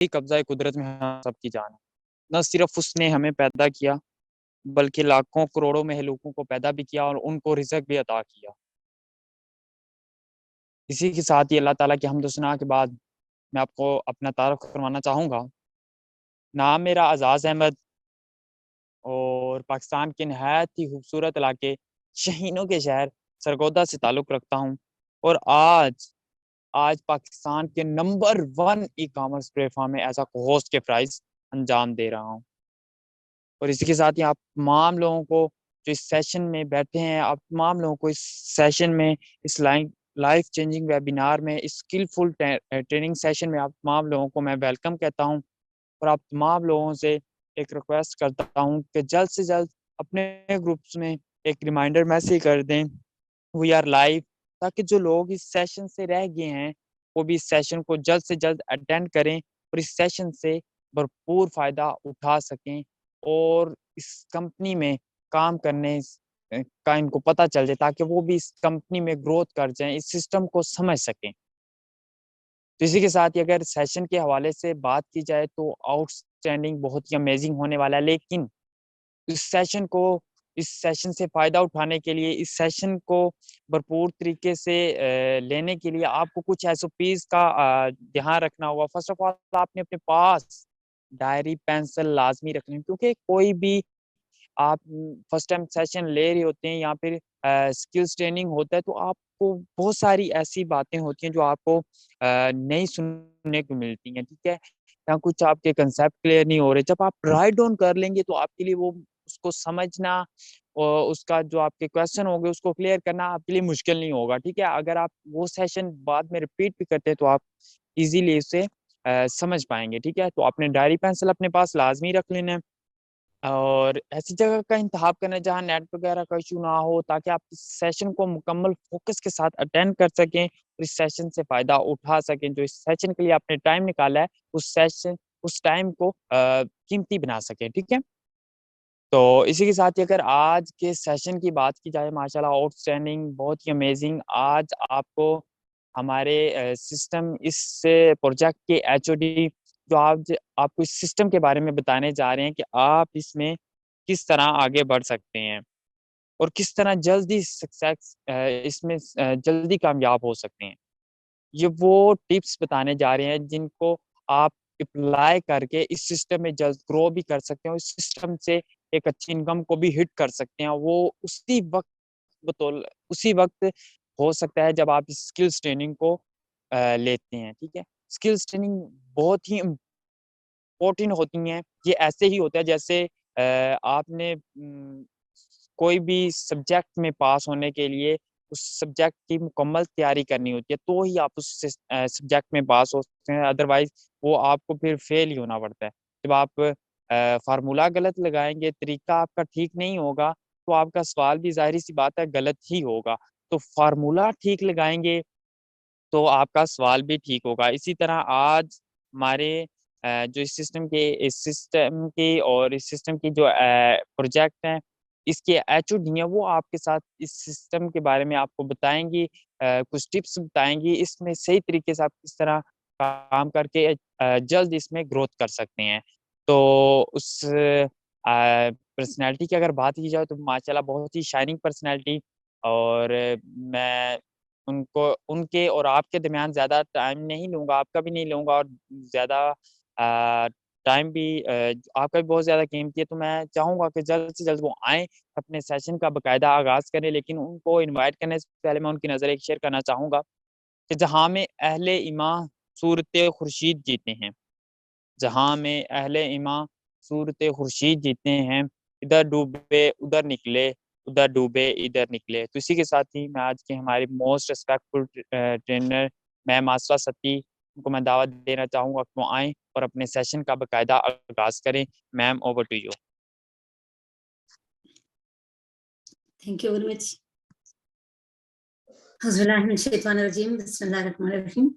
ही कब्जा कुदरत में हम सबकी जान है। न सिर्फ उसने हमें पैदा किया, बल्कि लाखों करोड़ों महलूकों को पैदा भी किया और उनको रिज़्क भी अता किया। इसी के साथ ही अल्लाह ताला की हम्द सना के बाद मैं आपको अपना तारुफ करवाना चाहूँगा। नाम मेरा अज़ाज़ अहमद और पाकिस्तान के नहायत ही खूबसूरत इलाके शहीनों के शहर सरगोदा से ताल्लुक़ रखता हूँ और आज आज पाकिस्तान के नंबर 1 ई-कॉमर्स प्लेटफ़ॉर्म में एज़ अ होस्ट के प्राइस अंजाम दे रहा हूँ। और इसी के साथ ही आप तमाम लोगों को जो इस सेशन में बैठे हैं, आप तमाम लोगों को इस सेशन में, इस लाइफ़ चेंजिंग वेबिनार में, इस स्किलफुल ट्रेनिंग सेशन में आप तमाम लोगों को मैं वेलकम कहता हूँ और आप तमाम लोगों से एक रिक्वेस्ट करता हूँ कि जल्द से जल्द अपने ग्रुप्स में एक रिमाइंडर मैसेज कर दें, वी आर लाइव, ताकि जो लोग इस सेशन से रह गए हैं, वो भी इस सेशन को जल्द से जल्द अटेंड करें और इस सेशन से भरपूर फ़ायदा उठा सकें और इस कंपनी में काम करने का इनको पता चल जाए, ताकि वो भी इस कंपनी में ग्रोथ कर जाएँ, इस सिस्टम को समझ सकें। तो इसी के साथ ही अगर सेशन के हवाले से बात की जाए तो आउटस्टैंडिंग बहुत ही अमेज़िंग होने वाला है, लेकिन इस सेशन को इस सेशन से फ़ायदा उठाने के लिए, इस सेशन को भरपूर तरीके से लेने के लिए आपको कुछ एसओपीज़ का ध्यान रखना होगा। फ़र्स्ट ऑफ ऑल आपने अपने पास डायरी, पेंसिल लाज़मी रखनी है, क्योंकि कोई भी आप फर्स्ट टाइम सेशन ले रहे होते हैं या फिर स्किल्स ट्रेनिंग होता है, तो आपको बहुत सारी ऐसी बातें होती हैं जो आपको नहीं सुनने को मिलती हैं, ठीक है? या कुछ आपके कांसेप्ट क्लियर नहीं हो रहे। जब आप राइट डाउन कर लेंगे तो आपके लिए वो उसको समझना और उसका जो आपके क्वेश्चन होंगे उसको क्लियर करना आपके लिए मुश्किल नहीं होगा, ठीक है? अगर आप वो सेशन बाद में रिपीट भी करते हैं तो आप ईज़िली उसे समझ पाएँगे, ठीक है? तो आपने डायरी पेंसिल अपने पास लाज़मी रख लेना है। और ऐसी जगह का इंतखाब करना है जहाँ नेट वगैरह का इश्यू ना हो, ताकि आप इस सेशन को मुकम्मल फ़ोकस के साथ अटेंड कर सकें और इस सेशन से फ़ायदा उठा सकें। जो इस सेशन के लिए आपने टाइम निकाला है, उस टाइम को कीमती बना सकें, ठीक है? तो इसी के साथ ही अगर आज के सेशन की बात की जाए, माशाल्लाह आउटस्टैंडिंग, बहुत ही अमेज़िंग, आज आपको हमारे सिस्टम इस प्रोजेक्ट के एचओडी जो आज आपको इस सिस्टम के बारे में बताने जा रहे हैं कि आप इसमें किस तरह आगे बढ़ सकते हैं और किस तरह जल्दी इसमें जल्दी कामयाब हो सकते हैं। ये वो टिप्स बताने जा रहे हैं जिनको आप अप्लाई करके इस सिस्टम में जल्द ग्रो भी कर सकते हैं और इस सिस्टम से एक अच्छी इनकम को भी हिट कर सकते हैं। वो उसी वक़्त हो सकता है जब आप इस स्किल्स ट्रेनिंग को लेते हैं, ठीक है? स्किल्स ट्रेनिंग बहुत ही इम्पोर्टेंट होती हैं। ये ऐसे ही होता है जैसे आपने कोई भी सब्जेक्ट में पास होने के लिए उस सब्जेक्ट की मुकम्मल तैयारी करनी होती है, तो ही आप सब्जेक्ट में पास हो सकते हैं, अदरवाइज़ वो आपको फिर फेल ही होना पड़ता है। जब आप फ़ॉर्मूला गलत लगाएँगे, तरीका आपका ठीक नहीं होगा, तो आपका सवाल भी ज़ाहिर-सी बात है गलत ही होगा। तो फ़ॉर्मूला ठीक लगाएँगे तो आपका सवाल भी ठीक होगा। इसी तरह आज हमारे जो इस सिस्टम की और इस सिस्टम की जो प्रोजेक्ट हैं, इसके एचओडी हैं, वो आपके साथ इस सिस्टम के बारे में आपको बताएँगी, कुछ टिप्स बताएँगी, इसमें सही तरीके से आप किस तरह काम करके जल्द इसमें ग्रोथ कर सकते हैं। तो उस पर्सनैलिटी की अगर बात की जाए तो माशाल्लाह बहुत ही शाइनिंग पर्सनैलिटी, और मैं उनके और आपके दरमियान ज़्यादा टाइम नहीं लूँगा, आपका भी नहीं लूँगा और ज़्यादा टाइम भी आपका भी बहुत ज़्यादा कीमती है, तो मैं चाहूँगा कि जल्द से जल्द वो आएँ, अपने सेशन का बाकायदा आगाज़ करें। लेकिन उनको इनवाइट करने से पहले मैं उनकी नज़र एक शेयर करना चाहूँगा कि जहाँ में अहले ईमान सूरत खुर्शीद जीते हैं, जहाँ में अहले ईमान सूरत खुर्शीद जीते हैं, इधर डूबे उधर निकले, उधर डूबे इधर निकले। तो इसी के साथ ही मैं आज के हमारे मोस्ट रिस्पेक्टफुल ट्रेनर मैम आसरा सत्ती, उनको मैं दावत देना चाहूँगा कि वो आएँ और अपने सेशन का बाकायदा आगाज़ करें। Ma'am, over to you. Thank you very much. औज़ुबिल्लाहिमिनश्शैतानिर्रजीम, बिस्मिल्लाहिर्रहमानिर्रहीम।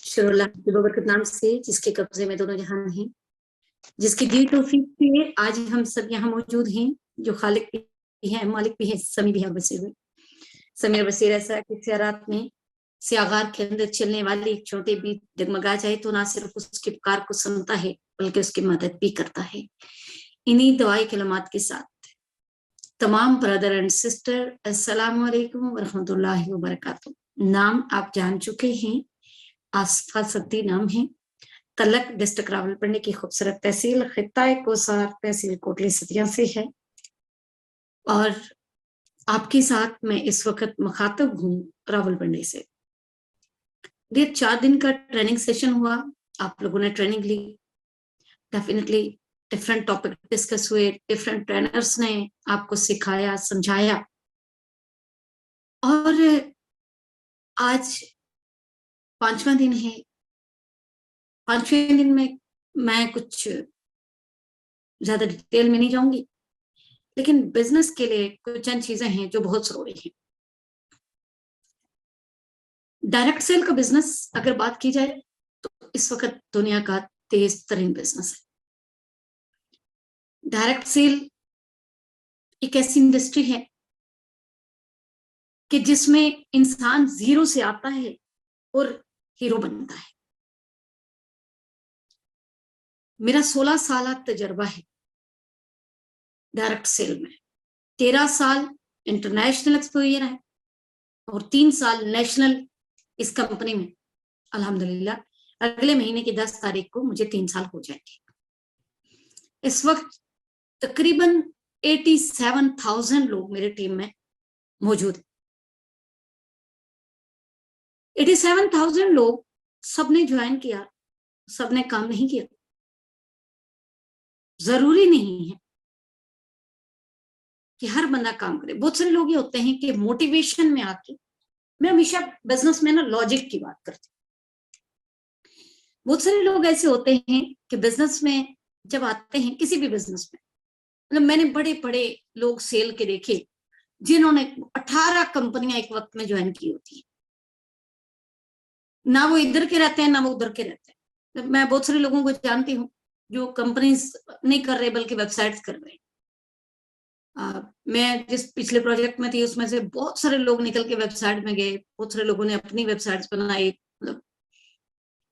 शुरुल्लाह की बबरकत नाम से जिसके कब्ज़े में दोनों जहान हैं, जिसकी दी तौफीक से आज हम सब यहाँ मौजूद हैं, जो खालिक भी हैं, मालिक भी हैं, समी भी हैं बसे हुए। समीर बसीर ऐसा कि ख्यारात में स्यागार के अंदर चलने वाली एक छोटी भी डगमगा जाए तो ना सिर्फ उसकी पुकार को सुनता है बल्कि उसकी मदद भी करता है। इन्हीं दवाई कलमात के साथ तमाम ब्रदर एंड सिस्टर, अस्सलाम वालेकुम व रहमतुल्लाहि व बरकातुहू। नाम आप जान चुके हैं, आसफा सद्दी नाम है। तलक डिस्ट्रिक्ट रावलपिंडी की खूबसूरत तहसील खित्ता कोसार तहसील कोटली सतिया से है और आपके साथ मैं इस वक्त मुखातब हूँ रावलपिंडी से। 4 दिन का ट्रेनिंग सेशन हुआ, आप लोगों ने ट्रेनिंग ली, डेफिनेटली डिफरेंट टॉपिक डिस्कस हुए, डिफरेंट ट्रेनर्स ने आपको सिखाया समझाया और आज 5वां दिन है। 5वें दिन में मैं कुछ ज्यादा डिटेल में नहीं जाऊंगी, लेकिन बिजनेस के लिए कुछ चंद चीजें हैं जो बहुत जरूरी हैं। डायरेक्ट सेल का बिजनेस अगर बात की जाए तो इस वक्त दुनिया का तेज तरीन बिजनेस है। डायरेक्ट सेल एक ऐसी इंडस्ट्री है कि जिसमें इंसान जीरो से आता है और हीरो बनता है। मेरा 16 साल तजर्बा है डायरेक्ट सेल में। 13 साल इंटरनेशनल एक्सपोजर है और 3 साल नेशनल इस कंपनी में। अल्हम्दुलिल्लाह अगले महीने की 10 तारीख को मुझे 3 साल हो जाएंगे। इस वक्त तकरीबन 87,000 लोग मेरे टीम में मौजूद हैं। 87,000 लोग, सबने ज्वाइन किया, सबने काम नहीं किया। जरूरी नहीं है कि हर बंदा काम करे। बहुत सारे लोग ये होते हैं कि मोटिवेशन में आके, मैं हमेशा बिजनेस में ना लॉजिक की बात करती हूँ। बहुत सारे लोग ऐसे होते हैं कि बिजनेस में जब आते हैं, किसी भी बिजनेस में, मतलब मैंने बड़े बड़े लोग सेल के देखे जिन्होंने 18 कंपनियां एक वक्त में ज्वाइन की होती है। ना वो इधर के रहते हैं ना वो उधर के रहते हैं। मैं बहुत सारे लोगों को जानती हूँ जो कंपनीज नहीं कर रहे बल्कि वेबसाइट्स कर रहे हैं। मैं जिस पिछले प्रोजेक्ट में थी उसमें से बहुत सारे लोग निकल के वेबसाइट में गए। बहुत सारे लोगों ने अपनी वेबसाइट्स बनाई, मतलब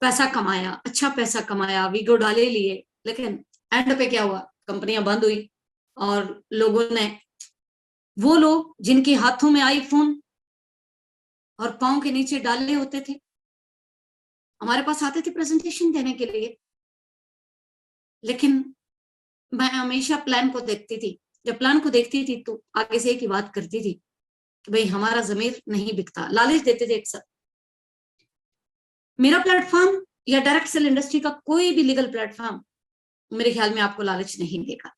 पैसा कमाया, अच्छा पैसा कमाया, वीडियो डाले लिए, लेकिन एंड पे क्या हुआ, कंपनियां बंद हुई और लोगों ने, वो लोग जिनके हाथों में आईफोन और पांव के नीचे डाले होते थे, हमारे पास आते थे प्रेजेंटेशन देने के लिए, लेकिन मैं हमेशा प्लान को देखती थी। जब प्लान को देखती थी तो आगे से एक ही बात करती थी कि भाई हमारा जमीर नहीं बिकता। लालच देते थे एक साथ। मेरा प्लेटफॉर्म या डायरेक्ट सेल इंडस्ट्री का कोई भी लीगल प्लेटफॉर्म मेरे ख्याल में आपको लालच नहीं देगा।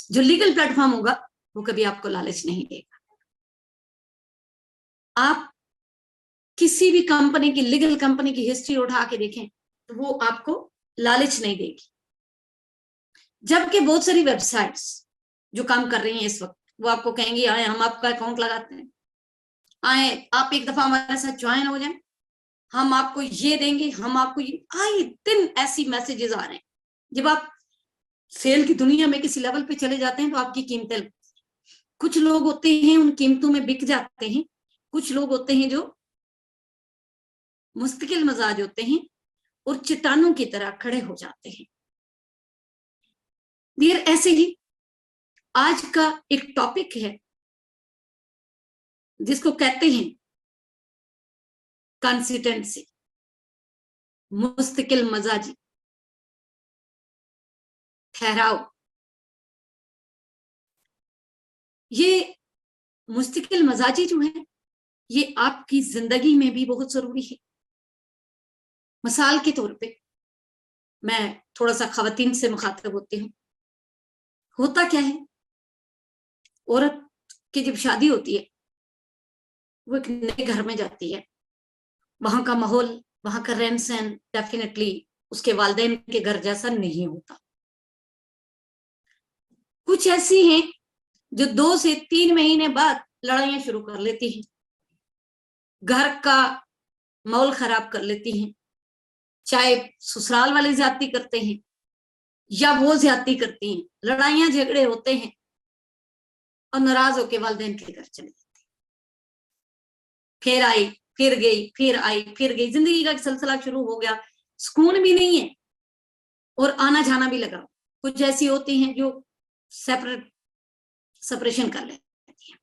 जो लीगल प्लेटफॉर्म होगा वो कभी आपको लालच नहीं देगा। आप किसी भी कंपनी की, लीगल कंपनी की हिस्ट्री उठा के देखें तो वो आपको लालच नहीं देगी। जबकि बहुत सारी वेबसाइट्स जो काम कर रही हैं इस वक्त, वो आपको कहेंगी आए हम आपका अकाउंट लगाते हैं, आए आप एक दफा हमारे साथ ज्वाइन हो जाएं, हम आपको ये देंगे, हम आपको ये, आए दिन ऐसी मैसेजेस आ रहे हैं। जब आप सेल की दुनिया में किसी लेवल पे चले जाते हैं तो आपकी कीमतें, कुछ लोग होते हैं उन कीमतों में बिक जाते हैं, कुछ लोग होते हैं जो मुस्तकिल मजाज होते हैं और चट्टानों की तरह खड़े हो जाते हैं। देर ऐसे ही आज का एक टॉपिक है जिसको कहते हैं कंसिस्टेंसी, मुस्तकिल मजाजी, ठहराव। ये मुस्तकिल मजाजी जो है ये आपकी जिंदगी में भी बहुत जरूरी है। मिसाल के तौर पे मैं थोड़ा सा खवातीन से मुखातब होती हूँ। होता क्या है, औरत की जब शादी होती है वो एक नए घर में जाती है, वहां का माहौल, वहां का रहन सहन डेफिनेटली उसके वालिदैन के घर जैसा नहीं होता। कुछ ऐसी हैं जो 2 से 3 महीने बाद लड़ाइयां शुरू कर लेती हैं, घर का माहौल खराब कर लेती हैं, चाहे ससुराल वाले ज्यादती करते हैं या वो ज्यादती करती हैं, लड़ाइयां झगड़े होते हैं और नाराज होकर वालिदैन के घर चले जाते हैं। फिर आई फिर गई, फिर आई, फिर गई, जिंदगी का सिलसिला शुरू हो गया, सुकून भी नहीं है और आना जाना भी लगा। कुछ ऐसी होती हैं जो सेपरेशन कर लेती हैं,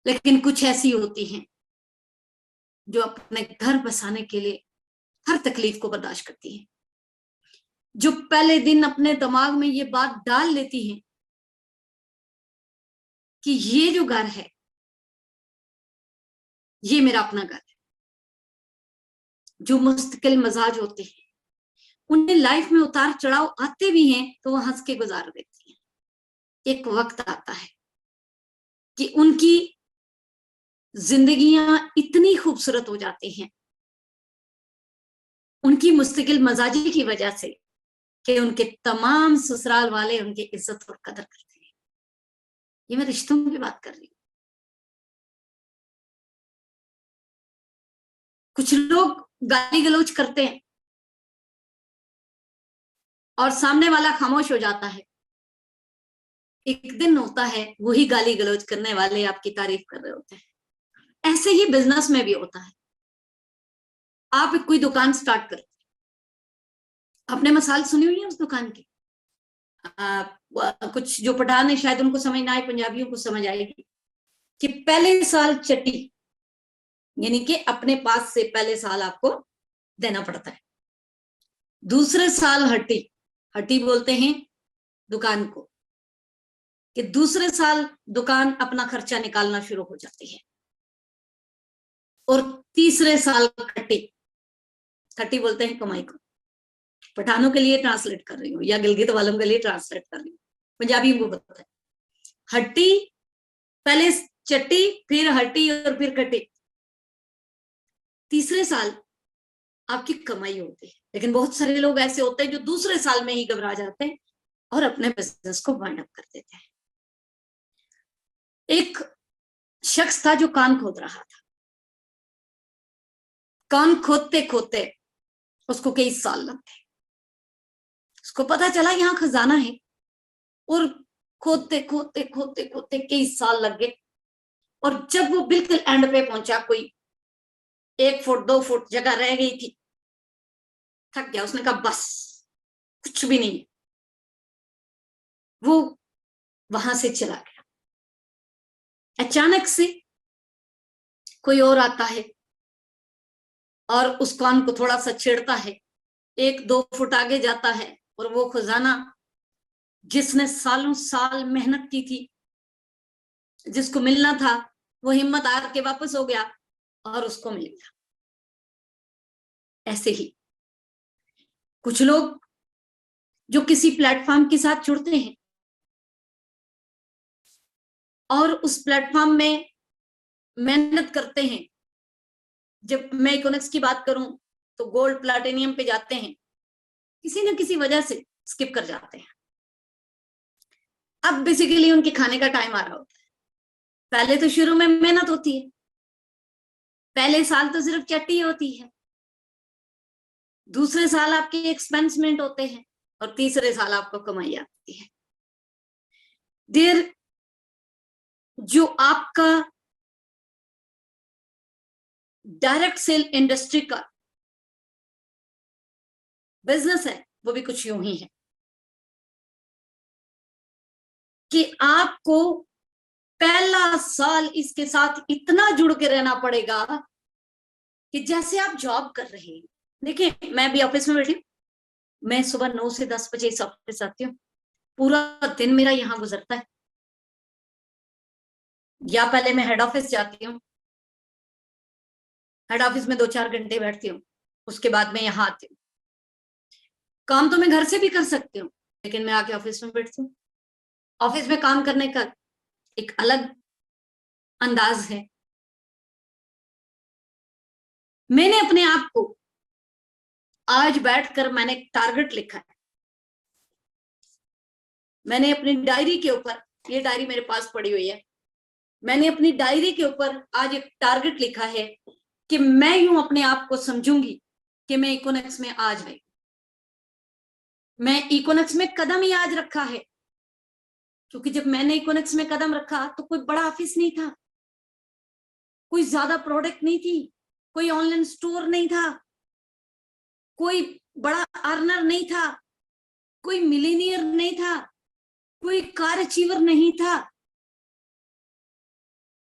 लेकिन कुछ ऐसी होती हैं जो अपने घर बसाने के लिए हर तकलीफ को बर्दाश्त करती हैं, जो पहले दिन अपने दिमाग में ये बात डाल लेती हैं कि ये जो घर है ये मेरा अपना घर है। जो मुस्तकिल मजाज होते हैं, उन्हें लाइफ में उतार चढ़ाव आते भी हैं तो वो हंस के गुजार देती हैं। एक वक्त आता है कि उनकी जिंदगियां इतनी खूबसूरत हो जाती हैं उनकी मुस्तकिल मजाजी की वजह से कि उनके तमाम ससुराल वाले उनकी इज्जत और कदर करते हैं। ये मैं रिश्तों की बात कर रही हूँ। कुछ लोग गाली गलौज करते हैं और सामने वाला खामोश हो जाता है। एक दिन होता है वही गाली गलौज करने वाले आपकी तारीफ कर रहे होते हैं। ऐसे ही बिजनेस में भी होता है। आप कोई दुकान स्टार्ट करते, आपने मिसाल सुनी हुई है उस दुकान की। कुछ जो पठान है शायद उनको समझ ना आए, पंजाबियों को समझ आएगी कि पहले साल चट्टी, यानी कि अपने पास से पहले साल आपको देना पड़ता है। दूसरे साल हट्टी, हट्टी बोलते हैं दुकान को, कि दूसरे साल दुकान अपना खर्चा निकालना शुरू हो जाती है। और तीसरे साल खट्टी, खट्टी बोलते हैं कमाई को। पठानों के लिए ट्रांसलेट कर रही हूँ या गिलगित वालों के लिए ट्रांसलेट कर रही हूँ, पंजाबियों को पता है। हट्टी, पहले चट्टी, फिर हट्टी और फिर खट्टी। तीसरे साल आपकी कमाई होती है। लेकिन बहुत सारे लोग ऐसे होते हैं जो दूसरे साल में ही घबरा जाते हैं और अपने बिजनेस को वाइंड अप कर देते हैं। एक शख्स था जो कान खोद रहा था। कान खोदते खोदते उसको कई साल लग गए। उसको पता चला यहाँ खजाना है, और खोदते खोदते खोदते खोदते कई साल लग गए। और जब वो बिल्कुल एंड पे पहुंचा, कोई 1 फुट 2 फुट जगह रह गई थी, थक गया। उसने कहा बस कुछ भी नहीं। वो वहां से चला गया। अचानक से कोई और आता है और उस कान को थोड़ा सा छेड़ता है, 1-2 फुट आगे जाता है, और वो खजाना जिसने सालों साल मेहनत की थी, जिसको मिलना था, वो हिम्मत हार के वापस हो गया और उसको मिल गया। ऐसे ही कुछ लोग जो किसी प्लेटफॉर्म के साथ जुड़ते हैं और उस प्लेटफॉर्म में मेहनत करते हैं। जब मैं इकोनॉमिक्स की बात करूं तो गोल्ड प्लैटिनियम पे जाते हैं, किसी न किसी वजह से स्किप कर जाते हैं। अब बेसिकली उनके खाने का टाइम आ रहा होता है। पहले तो शुरू में मेहनत होती है, पहले साल तो सिर्फ चट्टी होती है, दूसरे साल आपके एक्सपेंसमेंट होते हैं, और तीसरे साल आपको कमाई आती है। देर जो आपका डायरेक्ट सेल इंडस्ट्री का बिजनेस है, वो भी कुछ यूं ही है कि आपको पहला साल इसके साथ इतना जुड़ के रहना पड़ेगा कि जैसे आप जॉब कर रहे हैं। देखिए, मैं भी ऑफिस में बैठी हूँ, मैं सुबह 9 से 10 बजे इस ऑफिस आती हूँ, पूरा दिन मेरा यहाँ गुजरता है। या पहले मैं हेड ऑफिस जाती हूँ, हेड ऑफिस में 2-4 घंटे बैठती हूँ, उसके बाद मैं यहाँ आती हूँ। काम तो मैं घर से भी कर सकती हूँ, लेकिन मैं आके ऑफिस में बैठती हूँ। ऑफिस में काम करने का एक अलग अंदाज है। मैंने अपने आप को आज बैठकर मैंने एक टारगेट लिखा है। मैंने अपनी डायरी के ऊपर, ये डायरी मेरे पास पड़ी हुई है, मैंने अपनी डायरी के ऊपर आज एक टारगेट लिखा है कि मैं यूं अपने आप को समझूंगी कि मैं इकोनॉमिक्स में आज आई। मैं इकोनॉमिक्स में कदम ही आज रखा है, क्योंकि जब मैंने इकोनॉमिक्स में कदम रखा तो कोई बड़ा ऑफिस नहीं था, कोई ज्यादा प्रोडक्ट नहीं थी, कोई ऑनलाइन स्टोर नहीं था, कोई बड़ा अर्नर नहीं था, कोई मिलीनियर नहीं था, कोई कार अचीवर नहीं था,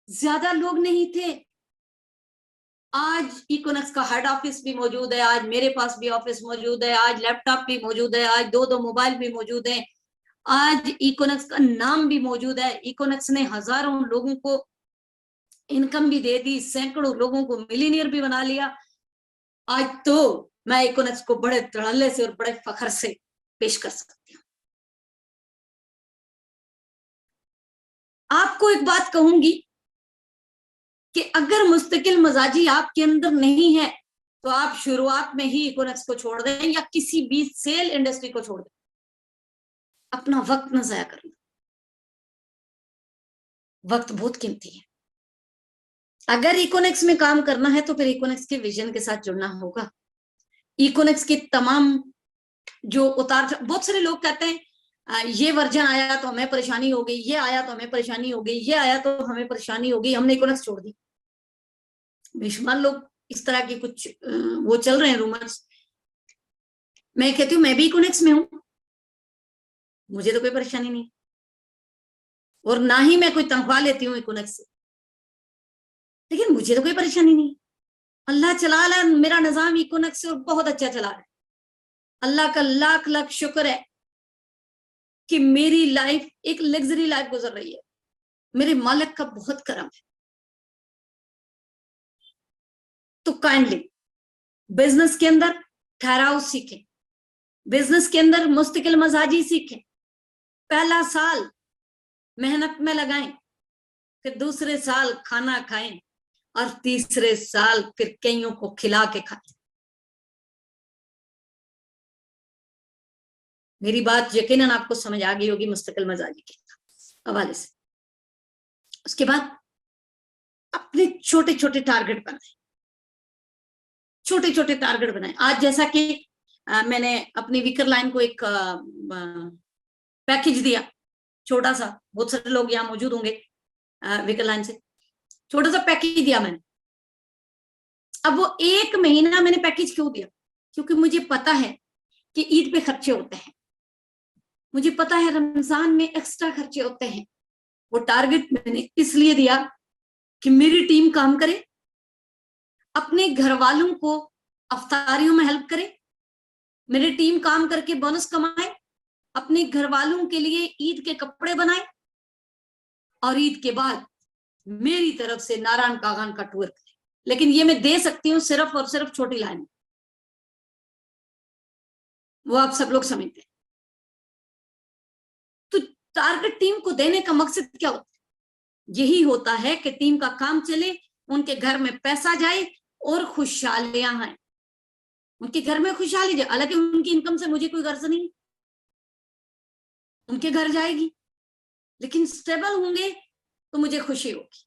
ज्यादा लोग नहीं थे। आज इकोनॉक्स का हेड ऑफिस भी मौजूद है, आज मेरे पास भी ऑफिस मौजूद है, आज लैपटॉप भी मौजूद है, आज दो मोबाइल भी मौजूद है, आज इकोनॉक्स का नाम भी मौजूद है। इकोनॉक्स ने हजारों लोगों को इनकम भी दे दी, सैकड़ों लोगों को मिलीनियर भी बना लिया। आज तो मैं इकोनॉक्स को बड़े धड़ल्ले से और बड़े फखर से पेश कर सकती हूँ। आपको एक बात कहूंगी कि अगर मुस्तकिल मजाजी आपके अंदर नहीं है तो आप शुरुआत में ही इकोनॉक्स को छोड़ दें या किसी भी सेल इंडस्ट्री को छोड़ दें। अपना वक्त न जाया करना, वक्त बहुत कीमती है। अगर इकोनॉक्स में काम करना है तो फिर इकोनॉक्स के विजन के साथ जुड़ना होगा। इकोनॉक्स के तमाम जो उतार, बहुत सारे लोग कहते हैं ये वर्जन आया तो हमें परेशानी हो गई, ये आया तो हमें परेशानी हो गई, ये आया तो हमें परेशानी हो गई, हमने इकोनॉक्स छोड़ दी। बेशुमार लोग इस तरह के कुछ वो चल रहे हैं रूमर्स। मैं कहती हूँ मैं भी इकोनॉक्स में हूं, मुझे तो कोई परेशानी नहीं और ना ही मैं कोई तनख्वाह लेती हूँ इकोनॉक्स से, लेकिन मुझे तो कोई परेशानी नहीं। अल्लाह चला रहा है मेरा निजाम इकोनॉक्स से, बहुत अच्छा चला रहा है। अल्लाह का लाख लाख शुक्र है कि मेरी लाइफ एक लग्जरी लाइफ गुजर रही है। मेरे मालिक का बहुत करम है। तो काइंडली बिजनेस के अंदर ठहराव सीखें, बिजनेस के अंदर मुस्तकिल मजाजी सीखें। पहला साल मेहनत में लगाएं, फिर दूसरे साल खाना खाएं और तीसरे साल फिर कईयों को खिला के खाएं। मेरी बात यकीनन आपको समझ आ गई होगी मुस्तकिल मजाजी के हवाले से। उसके बाद अपने छोटे छोटे टारगेट बनाएं, छोटे छोटे टारगेट बनाएं। आज जैसा कि मैंने अपनी विकर लाइन को एक पैकेज दिया छोटा सा, बहुत सारे लोग यहाँ मौजूद होंगे विकर लाइन से, छोटा सा पैकेज दिया मैंने। अब वो 1 महीना मैंने पैकेज क्यों दिया? क्योंकि मुझे पता है कि ईद पे खर्चे होते हैं, मुझे पता है रमजान में एक्स्ट्रा खर्चे होते हैं। वो टारगेट मैंने इसलिए दिया कि मेरी टीम काम करे, अपने घर वालों को अफ्तारियों में हेल्प करे, मेरी टीम काम करके बोनस कमाए, अपने घर वालों के लिए ईद के कपड़े बनाए और ईद के बाद मेरी तरफ से नारायण कागान का टूर करे। लेकिन ये मैं दे सकती हूँ सिर्फ और सिर्फ छोटी लाइन, वो आप सब लोग समझते हैं। तो टारगेट टीम को देने का मकसद क्या होता है? यही होता है कि टीम का काम चले, उनके घर में पैसा जाए और खुशहालियां आए, उनके घर में खुशहाली जाए। हालांकि उनकी इनकम से मुझे कोई गर्ज नहीं, उनके घर जाएगी, लेकिन स्टेबल होंगे तो मुझे खुशी होगी।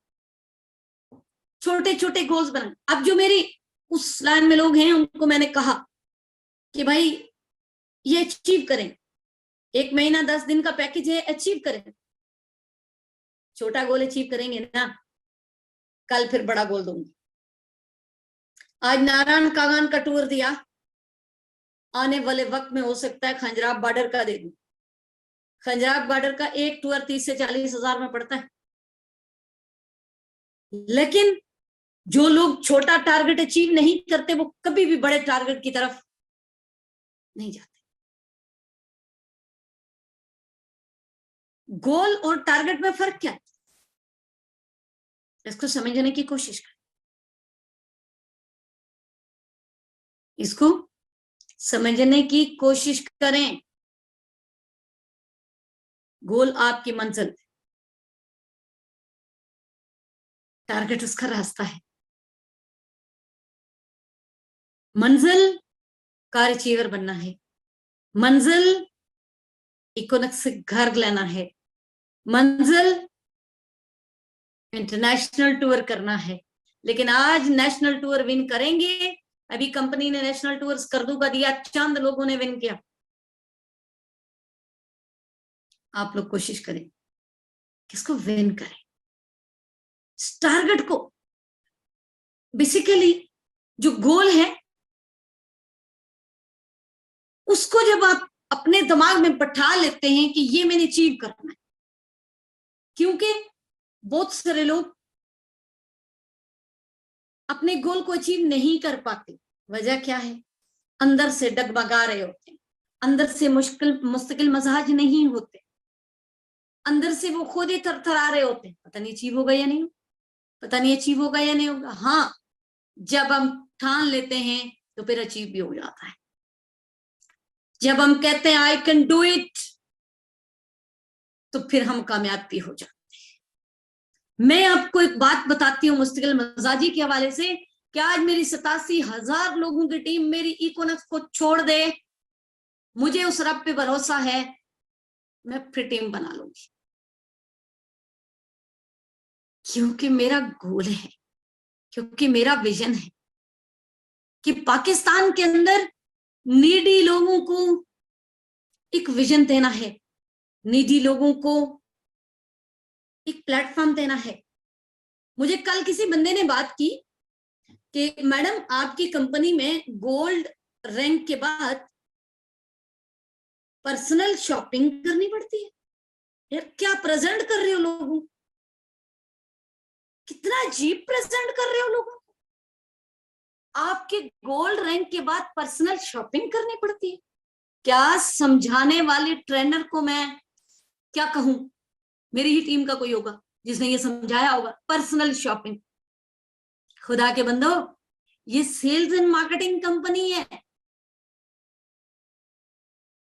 छोटे छोटे गोल्स बनाए। अब जो मेरी उस लाइन में लोग हैं उनको मैंने कहा कि भाई ये अचीव करें, 1 महीना 10 दिन का पैकेज है, अचीव करें। छोटा गोल अचीव करेंगे ना, कल फिर बड़ा गोल दूंगी। आज नारायण कागान का टूर दिया, आने वाले वक्त में हो सकता है खंजराब बॉर्डर का दे दूं। खंजराब बॉर्डर का एक टूर 30 से 40 हजार में पड़ता है। लेकिन जो लोग छोटा टारगेट अचीव नहीं करते वो कभी भी बड़े टारगेट की तरफ नहीं जाते। गोल और टारगेट में फर्क क्या है, इसको समझने की कोशिश करें, इसको समझने की कोशिश करें। गोल आपकी मंजिल, टारगेट उसका रास्ता है। मंजिल कार अचीवर बनना है, मंजिल इकोनॉमिक्स से घर लेना है, मंजिल इंटरनेशनल टूर करना है। लेकिन आज नेशनल टूर विन करेंगे, अभी कंपनी ने नेशनल टूर स्कर्दू का दिया, चंद लोगों ने विन किया। आप लोग कोशिश करें किसको विन करें, टारगेट को। बेसिकली जो गोल है उसको जब आप अपने दिमाग में बैठा लेते हैं कि ये मैंने अचीव करना है, क्योंकि बहुत सारे लोग अपने गोल को अचीव नहीं कर पाते। वजह क्या है? अंदर से डगमगा रहे होते हैं, अंदर से मुस्तकिल मजाज नहीं होते, अंदर से वो खुद ही थरथरा रहे होते हैं, पता नहीं अचीव होगा या नहीं, पता नहीं अचीव होगा या नहीं होगा। हाँ, जब हम ठान लेते हैं तो फिर अचीव भी हो जाता है। जब हम कहते हैं आई कैन डू इट, तो फिर हम कामयाब भी हो जाते हैं। मैं आपको एक बात बताती हूँ मुस्तकिल मजाजी के हवाले से कि आज मेरी 87,000 लोगों की टीम मेरी इकोनॉमिक्स को छोड़ दे, मुझे उस रब पे भरोसा है, मैं फिर टीम बना लूंगी, क्योंकि मेरा गोल है, क्योंकि मेरा विजन है कि पाकिस्तान के अंदर नीडी लोगों को एक विजन देना है, नीडी लोगों को एक प्लेटफॉर्म देना है। मुझे कल किसी बंदे ने बात की कि मैडम आपकी कंपनी में गोल्ड रैंक के बाद पर्सनल शॉपिंग करनी पड़ती है। यार क्या प्रेजेंट कर रहे हो लोगों, कितना अजीब प्रेजेंट कर रहे हो लोगों को। आपके गोल्ड रैंक के बाद पर्सनल शॉपिंग करनी पड़ती है। क्या समझाने वाले ट्रेनर को मैं क्या कहूं? मेरी ही टीम का कोई होगा जिसने ये समझाया होगा, पर्सनल शॉपिंग। खुदा के बंदो, ये सेल्स एंड मार्केटिंग कंपनी है।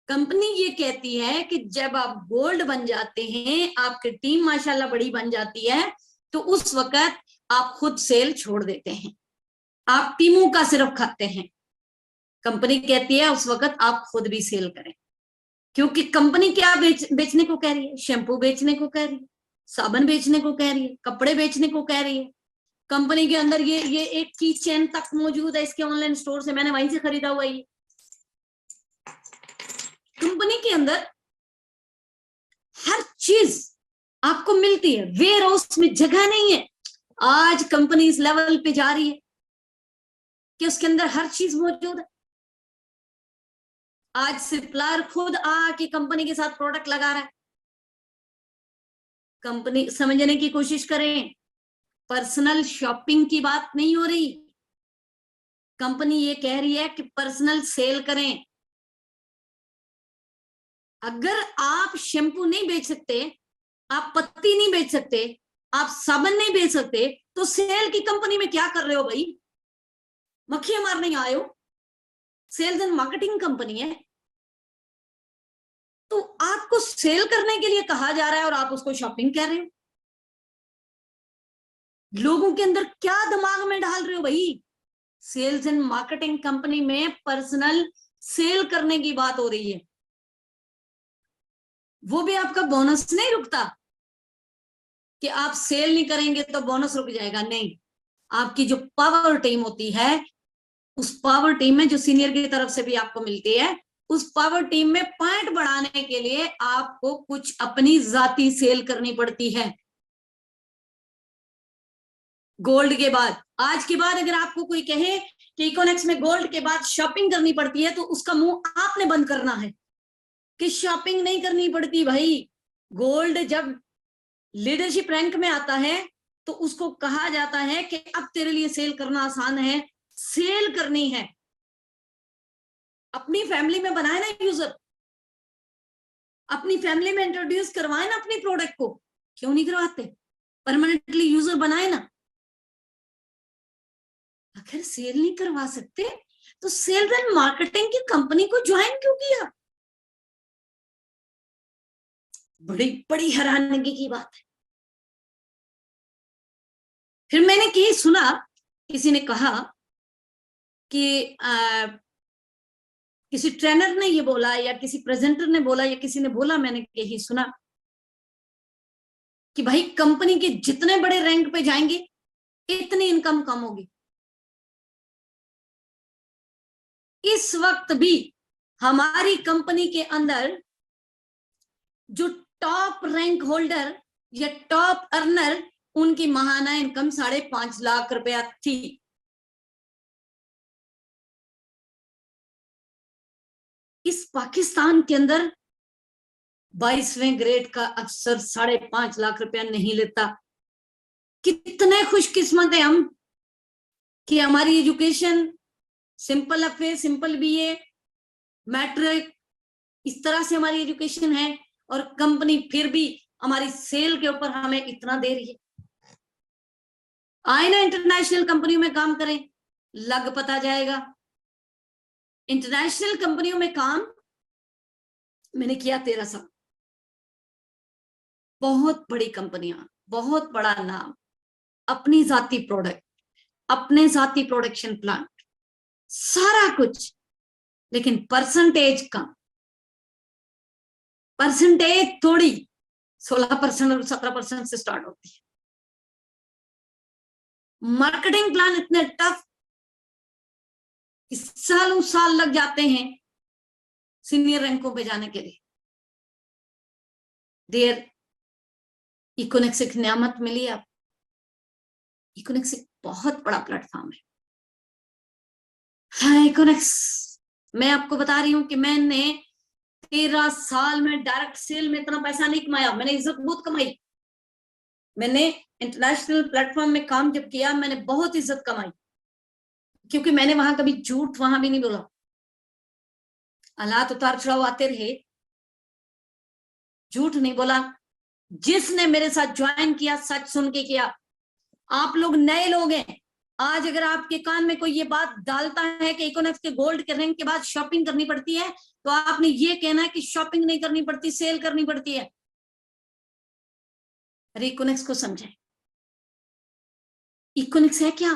कंपनी ये कहती है कि जब आप गोल्ड बन जाते हैं, आपकी टीम माशाल्लाह बड़ी बन जाती है, तो उस वक्त आप खुद सेल छोड़ देते हैं, आप टीमों का सिर्फ खाते हैं। कंपनी कहती है उस वक्त आप खुद भी सेल करें, क्योंकि कंपनी क्या बेचने को कह रही है? शैम्पू बेचने को कह रही है, साबुन बेचने को कह रही है, कपड़े बेचने को कह रही है। कंपनी के अंदर ये एक की चेन तक मौजूद है इसके ऑनलाइन स्टोर से, मैंने वहीं से खरीदा हुआ ये। कंपनी के अंदर हर चीज आपको मिलती है, वेयर हाउस में जगह नहीं है। आज कंपनी इस लेवल पे जा रही है कि उसके अंदर हर चीज मौजूद है। आज सप्लायर खुद आके कंपनी के साथ प्रोडक्ट लगा रहा है। कंपनी समझने की कोशिश करें, पर्सनल शॉपिंग की बात नहीं हो रही। कंपनी ये कह रही है कि पर्सनल सेल करें। अगर आप शैम्पू नहीं बेच सकते, आप पत्ती नहीं बेच सकते, आप साबुन नहीं बेच सकते, तो सेल की कंपनी में क्या कर रहे हो भाई? मक्खियां मारने आए हो? सेल्स एंड मार्केटिंग कंपनी है, तो आपको सेल करने के लिए कहा जा रहा है और आप उसको शॉपिंग कह रहे हो। लोगों के अंदर क्या दिमाग में डाल रहे हो भाई? सेल्स एंड मार्केटिंग कंपनी में पर्सनल सेल करने की बात हो रही है। वो भी आपका बोनस नहीं रुकता कि आप सेल नहीं करेंगे तो बोनस रुक जाएगा, नहीं। आपकी जो पावर टीम होती है, उस पावर टीम में जो सीनियर की तरफ से भी आपको मिलती है, उस पावर टीम में पॉइंट बढ़ाने के लिए आपको कुछ अपनी जाती सेल करनी पड़ती है। गोल्ड के बाद, आज के बाद अगर आपको कोई कहे कि इकोनेक्स में गोल्ड के बाद शॉपिंग करनी पड़ती है, तो उसका मुंह आपने बंद करना है कि शॉपिंग नहीं करनी पड़ती भाई। गोल्ड जब लीडरशिप रैंक में आता है तो उसको कहा जाता है कि अब तेरे लिए सेल करना आसान है, सेल करनी है। अपनी फैमिली में बनाए ना यूजर, अपनी फैमिली में इंट्रोड्यूस करवाए ना अपनी प्रोडक्ट को, क्यों नहीं करवाते? परमानेंटली यूजर बनाए ना। अगर सेल नहीं करवा सकते तो सेल्स एंड मार्केटिंग की कंपनी को ज्वाइन क्यों किया? बड़ी बड़ी हैरानगी की बात है। फिर मैंने कहीं सुना, किसी ने कहा कि किसी ट्रेनर ने ये बोला या किसी प्रेजेंटर ने बोला या किसी ने बोला, मैंने यही सुना कि भाई कंपनी के जितने बड़े रैंक पे जाएंगे इतनी इनकम कम होगी। इस वक्त भी हमारी कंपनी के अंदर जो टॉप रैंक होल्डर या टॉप अर्नर, उनकी माहाना इनकम 5.5 लाख रुपया थी। इस पाकिस्तान के अंदर 22वें ग्रेड का अफसर 5.5 लाख रुपया नहीं लेता। कितने खुशकिस्मत है हम कि हमारी education simple FA, simple BA, matric, इस तरह से हमारी एजुकेशन है, और कंपनी फिर भी हमारी सेल के ऊपर हमें इतना दे रही है। आए ना इंटरनेशनल कंपनियों में काम करें, लग पता जाएगा। इंटरनेशनल कंपनियों में काम मैंने किया 13 साल। बहुत बड़ी कंपनियां, बहुत बड़ा नाम, अपनी जाती प्रोडक्ट, अपने जाती प्रोडक्शन प्लांट, सारा कुछ, लेकिन परसेंटेज कम। परसेंटेज थोड़ी 16% और 17% से स्टार्ट होती है। मार्केटिंग प्लान इतने टफ, सालों साल लग जाते हैं सीनियर रैंकों पे जाने के लिए। देयर इकोनिक्स एक नियामत मिली आप। इकोनिक्स एक बहुत बड़ा प्लेटफॉर्म है। हाँ, इकोनिक्स, मैं आपको बता रही हूं कि मैंने 13 साल में डायरेक्ट सेल में इतना पैसा नहीं कमाया, मैंने इज्जत बहुत कमाई। मैंने इंटरनेशनल प्लेटफॉर्म में काम जब किया, मैंने बहुत इज्जत कमाई, क्योंकि मैंने वहां कभी झूठ वहां भी नहीं बोला। हालात उतार चढ़ाव आते रहे, झूठ नहीं बोला। जिसने मेरे साथ ज्वाइन किया सच सुन के किया। आप लोग नए लोग हैं, आज अगर आपके कान में कोई ये बात डालता है कि इकोनिक्स के गोल्ड के रैंक के बाद शॉपिंग करनी पड़ती है, तो आपने ये कहना है कि शॉपिंग नहीं करनी पड़ती, सेल करनी पड़ती है। अरे इकोनिक्स को समझें, इकोनिक्स है क्या?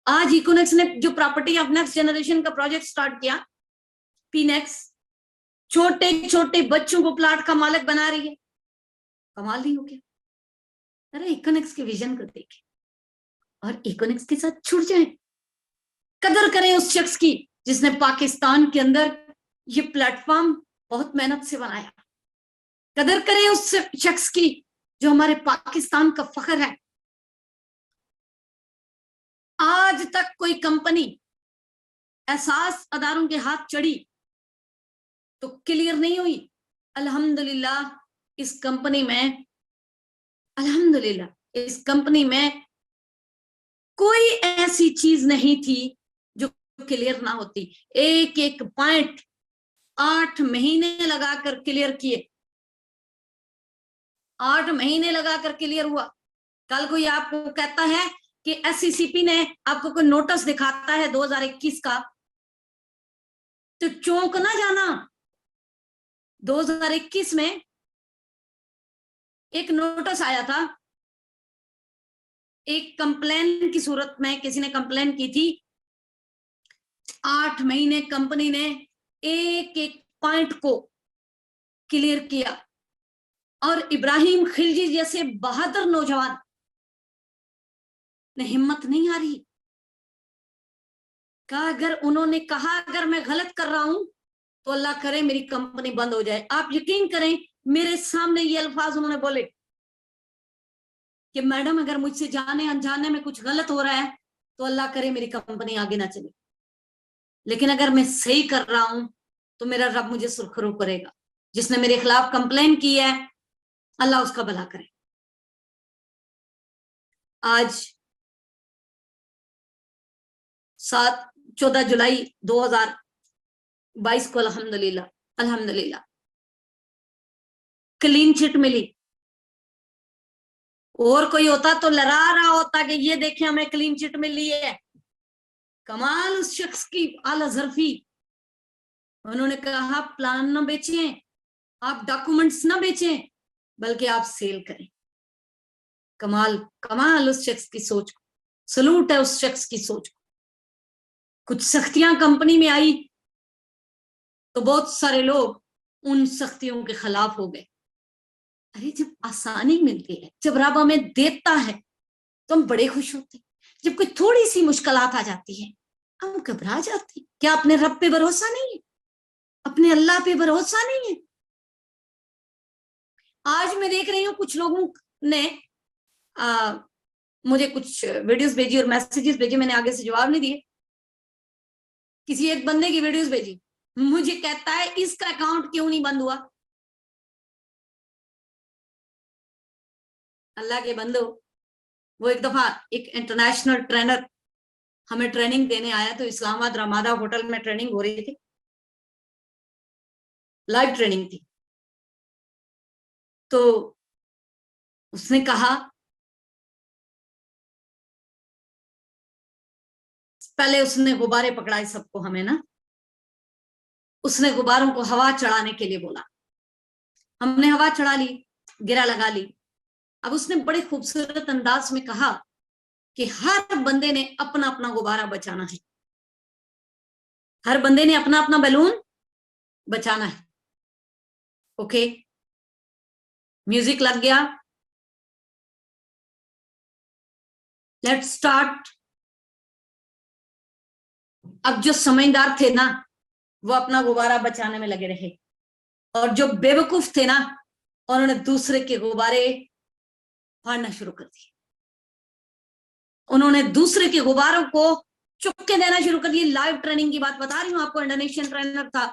आज इकोनिक्स ने जो प्रॉपर्टी ऑफ नेक्स्ट जनरेशन का प्रोजेक्ट स्टार्ट किया, पीनेक्स, छोटे छोटे बच्चों को प्लाट का मालिक बना रही है। कमाल नहीं हो गया? अरे इकोनिक्स के विजन को देखें और इकोनिक्स के साथ छुड़ जाएं। कदर करें उस शख्स की जिसने पाकिस्तान के अंदर ये प्लेटफॉर्म बहुत मेहनत से बनाया। कदर करें उस शख्स की जो हमारे पाकिस्तान का फख्र है। आज तक कोई कंपनी एहसास अदारों के हाथ चढ़ी तो क्लियर नहीं हुई। अल्हम्दुलिल्लाह इस कंपनी में, अल्हम्दुलिल्लाह इस कंपनी में कोई ऐसी चीज नहीं थी जो क्लियर ना होती। एक एक पॉइंट 8 महीने लगाकर क्लियर किए, 8 महीने लगाकर क्लियर हुआ। कल कोई आपको कहता है कि एससीसीपी ने आपको कोई नोटिस दिखाता है 2021 का, तो चौंक ना जाना। 2021 में एक नोटिस आया था, एक कंप्लेन की सूरत में किसी ने कंप्लेन की थी। 8 महीने कंपनी ने एक एक पॉइंट को क्लियर किया, और इब्राहिम खिलजी जैसे बहादुर नौजवान ने हिम्मत नहीं हारी। कहा अगर उन्होंने कहा अगर मैं गलत कर रहा हूं तो अल्लाह करे मेरी कंपनी बंद हो जाए। आप यकीन करें मेरे सामने ये अल्फाज उन्होंने बोले कि मैडम अगर मुझसे जाने अनजाने में कुछ गलत हो रहा है तो अल्लाह करे मेरी कंपनी आगे ना चले, लेकिन अगर मैं सही कर रहा हूं तो मेरा रब मुझे सुरखरू करेगा। जिसने मेरे खिलाफ कंप्लेन की है अल्लाह उसका भला करे। आज 14 जुलाई 2022 को अल्हम्दुलिल्लाह अल्हम्दुलिल्लाह क्लीन चिट मिली। और कोई होता तो लड़ा रहा होता कि ये देखे हमें क्लीन चिट मिली है। कमाल उस शख्स की, आला ज़र्फी। उन्होंने कहा प्लान ना बेचें, आप डॉक्यूमेंट्स ना बेचें, बल्कि आप सेल करें। कमाल, कमाल उस शख्स की सोच को, सलूट है उस शख्स की सोच को। कुछ सख्तियां कंपनी में आई तो बहुत सारे लोग उन सख्तियों के खिलाफ हो गए। अरे जब आसानी मिलती है, जब रब हमें देता है तो हम बड़े खुश होते हैं। जब कोई थोड़ी सी मुश्किलात आ जाती है हम घबरा जाते हैं। क्या अपने रब पे भरोसा नहीं है? अपने अल्लाह पे भरोसा नहीं है? आज मैं देख रही हूँ कुछ लोगों ने मुझे कुछ वीडियोस भेजी और मैसेजेस भेजे, मैंने आगे से जवाब नहीं दिए। किसी एक बंदे की वीडियोस भेजी, मुझे कहता है इसका अकाउंट क्यों नहीं बंद हुआ। अल्लाह के बंदो, वो एक दफा एक इंटरनेशनल ट्रेनर हमें ट्रेनिंग देने आया, तो इस्लामाबाद रमादा होटल में ट्रेनिंग हो रही थी, लाइव ट्रेनिंग थी। तो उसने कहा, पहले उसने गुब्बारे पकड़ाए सबको, हमें ना, उसने गुब्बारों को हवा चढ़ाने के लिए बोला, हमने हवा चढ़ा ली, गिरा लगा ली। अब उसने बड़े खूबसूरत अंदाज में कहा कि हर बंदे ने अपना अपना गुब्बारा बचाना है, हर बंदे ने अपना अपना बैलून बचाना है। ओके, म्यूजिक लग गया, लेट्स स्टार्ट। अब जो समझदार थे ना, वो अपना गुब्बारा बचाने में लगे रहे, और जो बेवकूफ थे ना, उन्होंने दूसरे के गुब्बारे फाड़ना शुरू कर दिए। उन्होंने दूसरे के गुब्बारों को चुपके देना शुरू कर दिए। लाइव ट्रेनिंग की बात बता रही हूं आपको, इंडोनेशियन ट्रेनर था,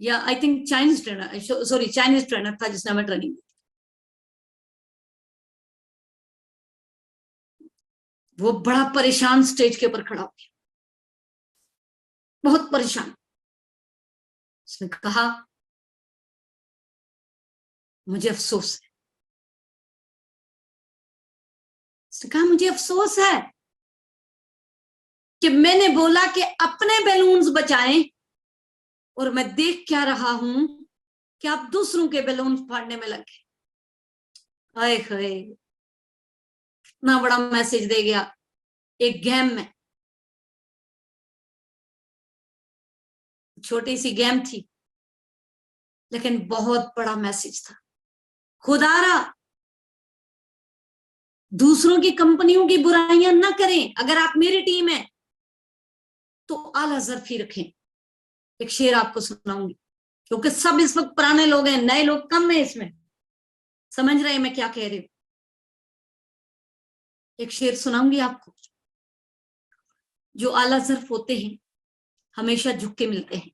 या I think Chinese trainer, sorry Chinese trainer था जिसने हमें ट्रेनिंग दी। वो बड़ा परेशान स्टेज के ऊपर खड़ा हो गया, बहुत परेशान। उसने कहा, मुझे अफसोस है। उसने कहा, मुझे अफसोस है कि मैंने बोला कि अपने बैलून्स बचाएं, और मैं देख क्या रहा हूं कि आप दूसरों के बैलून फाड़ने में लगे। हाय हाय, इतना बड़ा मैसेज दे गया एक गेम में। छोटी सी गेम थी, लेकिन बहुत बड़ा मैसेज था। खुदारा, दूसरों की कंपनियों की बुराइयां ना करें। अगर आप मेरी टीम है तो आला ज़र्फी रखें। एक शेर आपको सुनाऊंगी, क्योंकि सब इस वक्त पुराने लोग हैं, नए लोग कम है इसमें, समझ रहे हैं मैं क्या कह रही हूं। एक शेर सुनाऊंगी आपको। जो आला ज़र्फ होते हैं हमेशा झुक के मिलते हैं,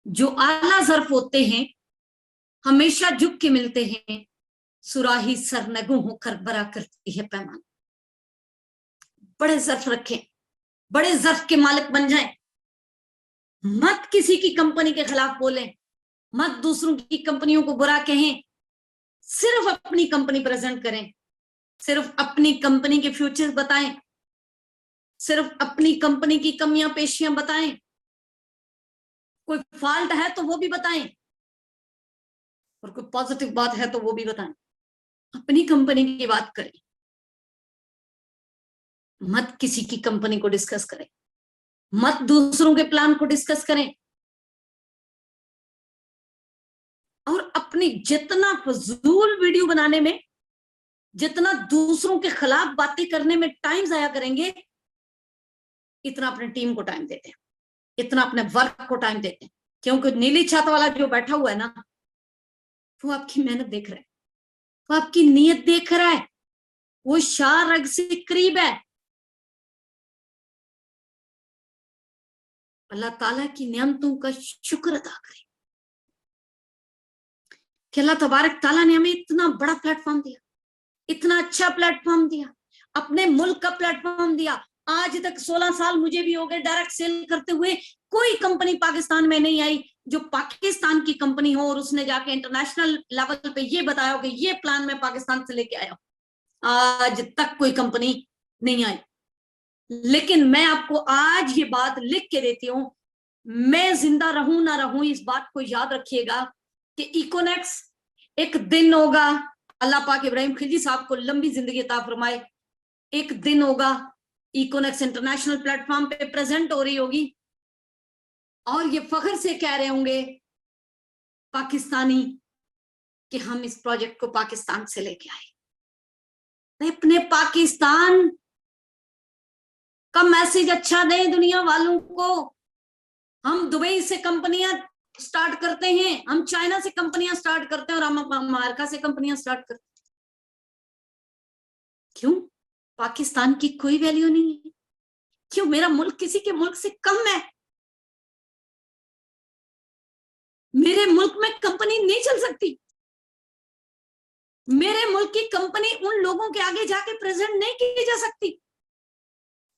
जो आला ज़र्फ होते हैं हमेशा झुक के मिलते हैं, सुराही सरनगू होकर बरा करती है पैमान। बड़े ज़र्फ रखें, बड़े ज़र्फ के मालिक बन जाएं। मत किसी की कंपनी के खिलाफ बोलें, मत दूसरों की कंपनियों को बुरा कहें, सिर्फ अपनी कंपनी प्रेजेंट करें, सिर्फ अपनी कंपनी के फ्यूचर्स बताएं, सिर्फ अपनी कंपनी की कमियां पेशियां बताएं, कोई फॉल्ट है तो वो भी बताएं, और कोई पॉजिटिव बात है तो वो भी बताएं। अपनी कंपनी की बात करें, मत किसी की कंपनी को डिस्कस करें, मत दूसरों के प्लान को डिस्कस करें। और अपनी जितना फजूल वीडियो बनाने में, जितना दूसरों के खिलाफ बातें करने में टाइम जाया करेंगे, इतना अपने टीम को टाइम देते हैं, इतना अपने वर्क को टाइम देते हैं। क्योंकि नीली छत वाला जो बैठा हुआ है ना, वो आपकी मेहनत देख रहा है, वो आपकी नीयत देख रहा है, वो शाह रग से करीब है। अल्लाह ताला की नियमतों का शुक्र अदा करें कि अल्लाह तबारक ताला ने हमें इतना बड़ा प्लेटफॉर्म दिया, इतना अच्छा प्लेटफॉर्म दिया, अपने मुल्क का प्लेटफॉर्म दिया। आज तक 16 साल मुझे भी हो गए डायरेक्ट सेल करते हुए, कोई कंपनी पाकिस्तान में नहीं आई जो पाकिस्तान की कंपनी हो और उसने जाके इंटरनेशनल लेवल पे ये बताया हो कि ये प्लान मैं पाकिस्तान से लेके आया हूं। आज तक कोई कंपनी नहीं आई। लेकिन मैं आपको आज ये बात लिख के देती हूं, मैं जिंदा रहूं ना रहूं, इस बात को याद रखिएगा कि इकोनेक्स एक दिन होगा, अल्लाह पाक इब्राहिम खिलजी साहब को लंबी जिंदगी अता फरमाए, एक दिन होगा इकोनेक्स इंटरनेशनल प्लेटफॉर्म पे प्रेजेंट हो रही होगी, और ये फख्र से कह रहे होंगे पाकिस्तानी कि हम इस प्रोजेक्ट को पाकिस्तान से लेके आए। अपने पाकिस्तान का मैसेज अच्छा दें दुनिया वालों को। हम दुबई से कंपनियां स्टार्ट करते हैं, हम चाइना से कंपनियां स्टार्ट करते हैं, और हम अमेरिका से कंपनियां स्टार्ट करते हैं। क्यों? पाकिस्तान की कोई वैल्यू नहीं है? क्यों मेरा मुल्क किसी के मुल्क से कम है? मेरे मुल्क में कंपनी नहीं चल सकती, मेरे मुल्क की कंपनी उन लोगों के आगे जाके प्रेजेंट नहीं की जा सकती।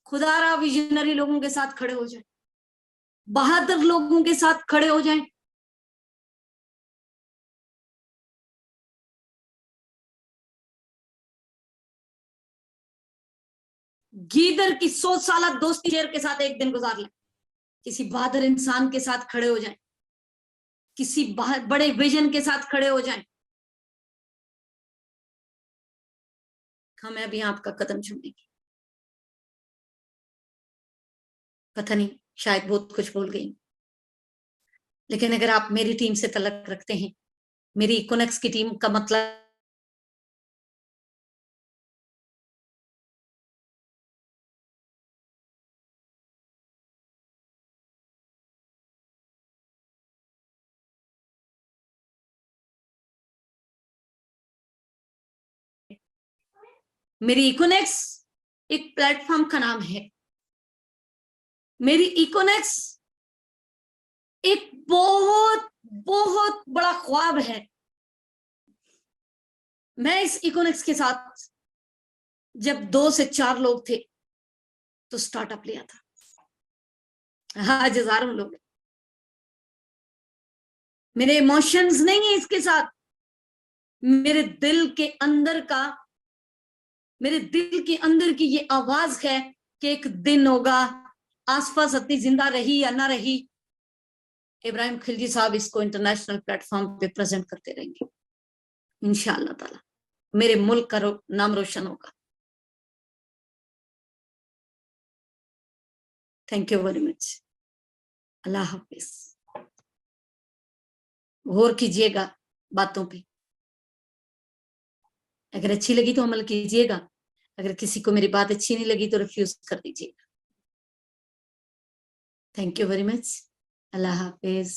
खुदारा विजनरी लोगों के साथ खड़े हो जाए, बहादुर लोगों के साथ खड़े हो जाएं। गीदड़ की 100 साल दोस्ती शेर के साथ एक दिन गुजार ले, किसी बहादुर इंसान के साथ खड़े हो जाएं, किसी बड़े विजन के साथ खड़े हो जाएं। मैं अभी आपका कदम चूमेंगी। पता नहीं, शायद बहुत कुछ बोल गई, लेकिन अगर आप मेरी टीम से तलक रखते हैं, मेरी इकोनेक्स की टीम का मतलब मेरी इकोनेक्स एक प्लेटफॉर्म का नाम है। मेरी इकोनेक्स एक बहुत बहुत बड़ा ख्वाब है। मैं इस इकोनेक्स के साथ जब 2 से 4 लोग थे तो स्टार्टअप लिया था, आज हजारों लोग। मेरे इमोशंस नहीं है इसके साथ, मेरे दिल के अंदर की ये आवाज है कि एक दिन होगा, आसपास इतनी जिंदा रही या ना रही, इब्राहिम खिलजी साहब इसको इंटरनेशनल प्लेटफॉर्म पे प्रेजेंट करते रहेंगे इंशाअल्लाह ताला। मेरे मुल्क का नाम रोशन होगा। Thank you very much. अल्लाह हाफिज। गौर कीजिएगा बातों पे, अगर अच्छी लगी तो अमल कीजिएगा, अगर किसी को मेरी बात अच्छी नहीं लगी तो रिफ्यूज कर दीजिएगा। Thank you very much. अल्लाह हाफिज।